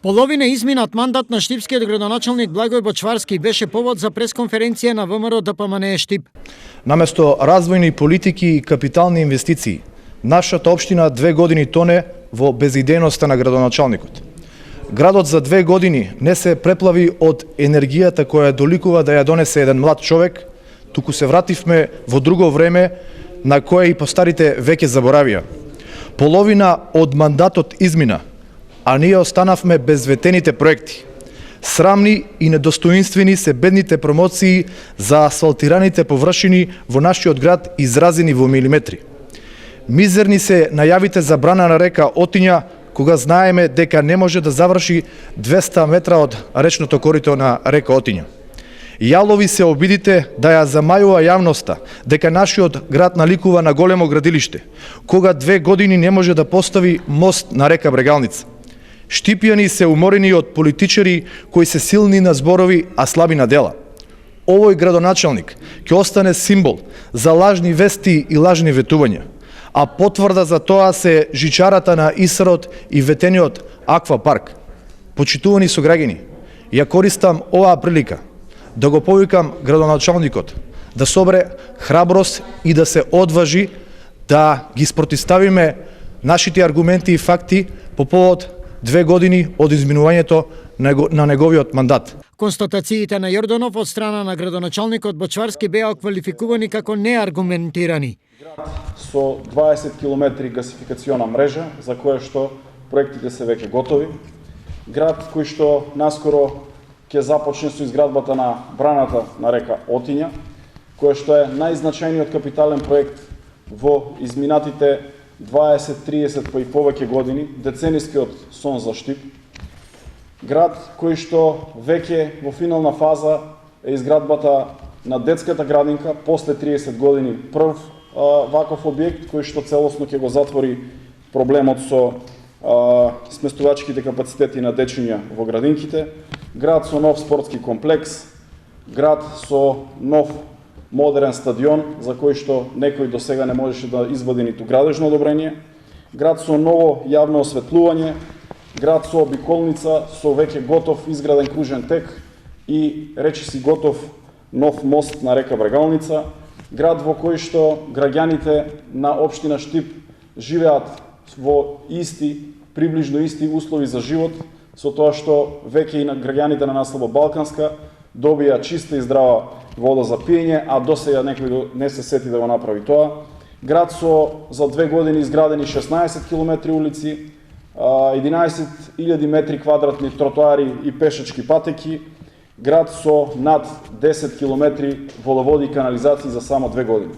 Половина изминат мандат на штипскиот градоначалник Благој Бочварски беше повод за пресконференција на ВМРО ДПМНЕ Штип. Наместо развојни политики и капитални инвестиции, нашата општина 2 години тоне во безидејноста на градоначалникот. Градот за 2 години не се преплави од енергијата која доликува да ја донесе еден млад човек, туку се вративме во друго време на кое и постарите веќе заборавија. Половина од мандатот измина, а ние останавме без ветените проекти. Срамни и недостоинствени се бедните промоции за асфалтираните површини во нашиот град изразени во милиметри. Мизерни се најавите за брана на река Отиња, кога знаеме дека не може да заврши 200 метра од речното корито на река Отиња. Јалови се обидите да ја замајува јавноста дека нашиот град наликува на големо градилиште, кога 2 години не може да постави мост на река Брегалница. Штипјани се уморени од политичари кои се силни на зборови, а слаби на дела. Овој градоначалник ќе остане символ за лажни вести и лажни ветувања, а потврда за тоа се жичарата на Исарот и ветениот аквапарк. Почитувани сограѓани, ја користам оваа прилика да го повикам градоначалникот да собере храброст и да се одважи да ги спротивставиме нашите аргументи и факти по повод 2 години од изминувањето на неговиот мандат. Констатациите на Јорданов од страна на градоначалникот Бочварски беа квалификувани како неаргументирани. Со 20 км гасификациона мрежа, за која што проектите се веќе готови. Град кој што наскоро ќе започне со изградбата на браната на река Отиња, која што е најзначајниот капитален проект во изминатите 20, 30 па и повеќе години, деценискиот сон за Штип. Град кој што веќе во финална фаза е изградбата на детската градинка, после 30 години прв ваков објект кој што целосно ќе го затвори проблемот со сместувачките капацитети на дечиња во градинките. Град со нов спортски комплекс, град со нов модерен стадион, за кој што некој до сега не можеше да извади ниту градежно одобрение, град со ново јавно осветлување, град со обиколница, со веќе готов изграден кружен тек и речиси готов нов мост на река Брегалница, град во кој што граѓаните на општина Штип живеат во приближно исти услови за живот, со тоа што веќе и на граѓаните на наслаба Балканска добија чиста и здрава вода за пиење, а досега некој не се сети да го направи тоа. Град со за 2 години изградени 16 км улици, 11.000 метри квадратни тротоари и пешачки патеки, град со над 10 км водоводи и канализации за само 2 години.